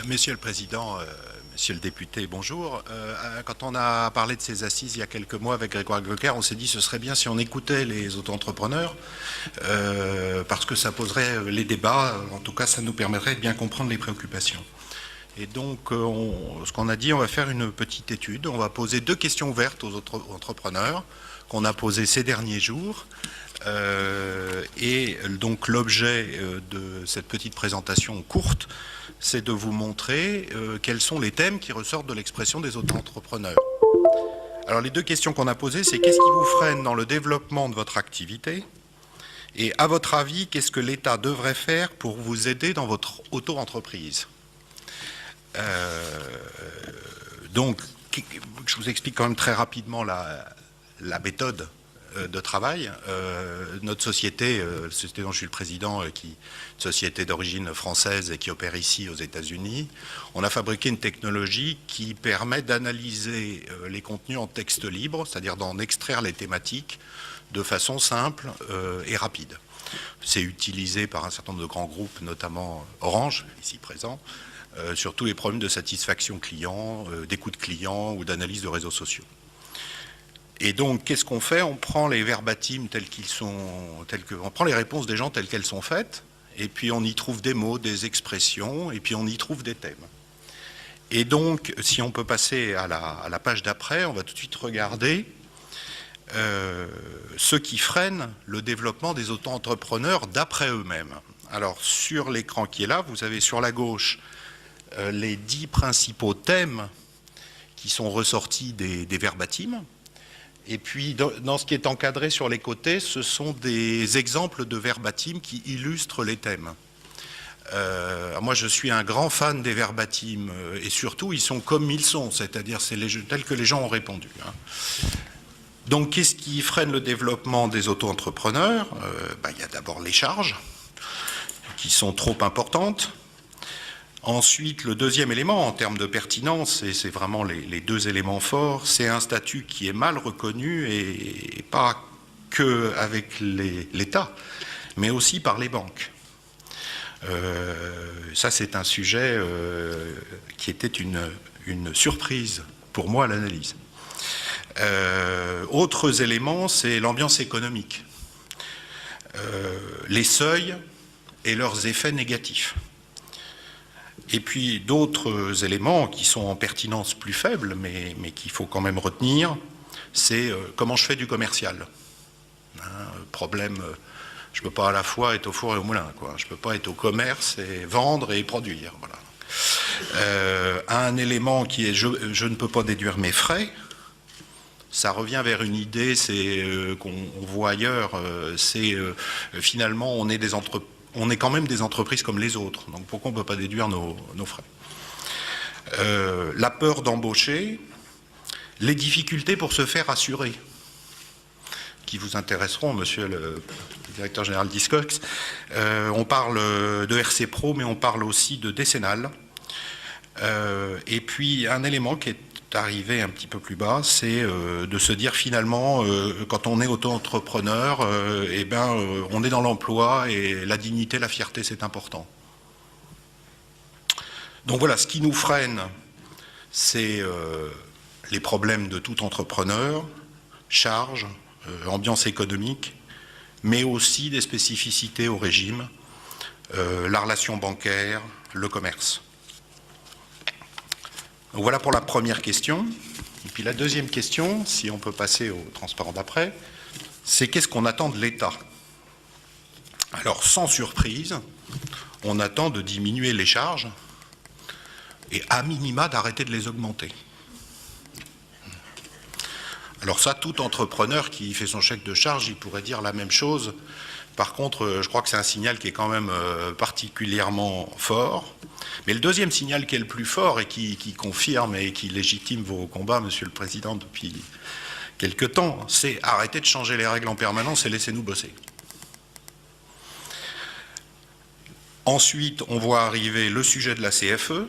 Monsieur le Président, Monsieur le député, bonjour. Quand on a parlé de ces assises il y a quelques mois avec Grégoire Glocker, on s'est dit que ce serait bien si on écoutait les auto-entrepreneurs, parce que ça poserait les débats, en tout cas ça nous permettrait de bien comprendre les préoccupations. Et donc, ce qu'on a dit, on va faire une petite étude, on va poser 2 questions ouvertes aux entrepreneurs qu'on a posées ces derniers jours. Et donc l'objet de cette petite présentation courte, c'est de vous montrer quels sont les thèmes qui ressortent de l'expression des auto-entrepreneurs. Alors les 2 questions qu'on a posées, c'est qu'est-ce qui vous freine dans le développement de votre activité? Et à votre avis, qu'est-ce que l'État devrait faire pour vous aider dans votre auto-entreprise? Donc, je vous explique quand même très rapidement la méthode de travail. Notre société, la société dont je suis le président, qui est une société d'origine française et qui opère ici aux États-Unis, on a fabriqué une technologie qui permet d'analyser les contenus en texte libre, c'est-à-dire d'en extraire les thématiques de façon simple et rapide. C'est utilisé par un certain nombre de grands groupes, notamment Orange, ici présent, sur tous les problèmes de satisfaction client, d'écoute client ou d'analyse de réseaux sociaux. Et donc, qu'est-ce qu'on fait? On prend les verbatims tels qu'ils sont, on prend les réponses des gens telles qu'elles sont faites, et puis on y trouve des mots, des expressions, et puis on y trouve des thèmes. Et donc, si on peut passer à la page d'après, on va tout de suite regarder ce qui freine le développement des auto-entrepreneurs d'après eux-mêmes. Alors, sur l'écran qui est là, vous avez sur la gauche les 10 principaux thèmes qui sont ressortis des verbatims. Et puis, dans ce qui est encadré sur les côtés, ce sont des exemples de verbatims qui illustrent les thèmes. Moi, je suis un grand fan des verbatims, et surtout, ils sont comme ils sont, c'est-à-dire tels que les gens ont répondu. Donc, qu'est-ce qui freine le développement des auto-entrepreneurs? Il y a d'abord les charges, qui sont trop importantes. Ensuite, le deuxième élément, en termes de pertinence, et c'est vraiment les 2 éléments forts, c'est un statut qui est mal reconnu, et pas que avec l'État, mais aussi par les banques. Ça, c'est un sujet qui était une surprise pour moi à l'analyse. Autres éléments, c'est l'ambiance économique, les seuils et leurs effets négatifs. Et puis d'autres éléments qui sont en pertinence plus faible, mais qu'il faut quand même retenir, c'est comment je fais du commercial. Problème, je ne peux pas à la fois être au four et au moulin, quoi. Je ne peux pas être au commerce et vendre et produire. Voilà. Un élément qui est je ne peux pas déduire mes frais, ça revient vers une idée qu'on voit ailleurs, finalement on est quand même des entreprises comme les autres, donc pourquoi on ne peut pas déduire nos frais? La peur d'embaucher, les difficultés pour se faire assurer, qui vous intéresseront, monsieur le directeur général d'Hiscox. On parle de RC Pro, mais on parle aussi de décennale. Et puis un élément qui est arrivé un petit peu plus bas, c'est de se dire finalement, quand on est auto-entrepreneur, on est dans l'emploi et la dignité, la fierté, c'est important. Donc voilà, ce qui nous freine, c'est les problèmes de tout entrepreneur, charges, ambiance économique, mais aussi des spécificités au régime, la relation bancaire, le commerce. Donc voilà pour la première question. Et puis la deuxième question, si on peut passer au transparent d'après, c'est qu'est-ce qu'on attend de l'État? Alors sans surprise, on attend de diminuer les charges et à minima d'arrêter de les augmenter. Alors ça, tout entrepreneur qui fait son chèque de charge, il pourrait dire la même chose. Par contre, je crois que c'est un signal qui est quand même particulièrement fort. Mais le deuxième signal qui est le plus fort et qui confirme et qui légitime vos combats, Monsieur le Président, depuis quelque temps, c'est arrêter de changer les règles en permanence et laissez-nous bosser. Ensuite, on voit arriver le sujet de la CFE.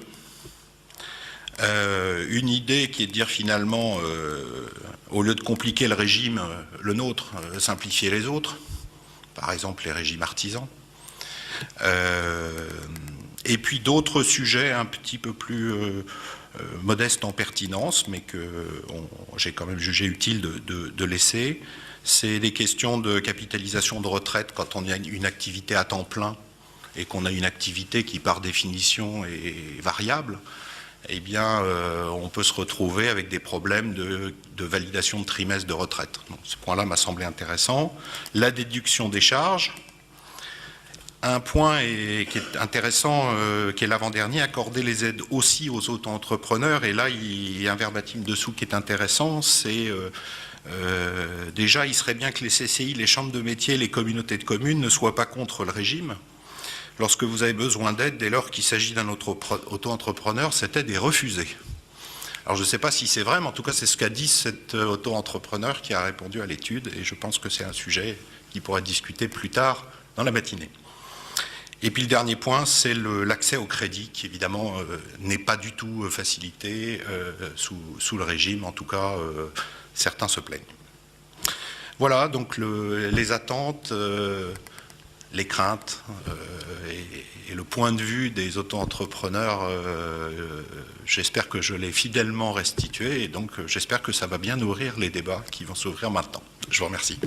Une idée qui est de dire finalement, au lieu de compliquer le régime, le nôtre, simplifier les autres, par exemple les régimes artisans. Et puis d'autres sujets un petit peu plus modestes en pertinence, mais que j'ai quand même jugé utile de laisser. C'est des questions de capitalisation de retraite quand on a une activité à temps plein et qu'on a une activité qui par définition est variable. Eh bien, on peut se retrouver avec des problèmes de validation de trimestre de retraite. Donc, ce point-là m'a semblé intéressant. La déduction des charges. Un point qui est intéressant, qui est l'avant-dernier, accorder les aides aussi aux auto-entrepreneurs. Et là, il y a un verbatim dessous qui est intéressant, c'est déjà, il serait bien que les CCI, les chambres de métiers, les communautés de communes ne soient pas contre le régime. Lorsque vous avez besoin d'aide, dès lors qu'il s'agit d'un auto-entrepreneur, cette aide est refusée. Alors je ne sais pas si c'est vrai, mais en tout cas c'est ce qu'a dit cet auto-entrepreneur qui a répondu à l'étude, et je pense que c'est un sujet qui pourra être discuté plus tard dans la matinée. Et puis le dernier point, c'est l'accès au crédit, qui évidemment n'est pas du tout facilité sous le régime, en tout cas certains se plaignent. Voilà, donc les attentes, les craintes et le point de vue des auto-entrepreneurs, j'espère que je l'ai fidèlement restitué, et donc j'espère que ça va bien nourrir les débats qui vont s'ouvrir maintenant. Je vous remercie.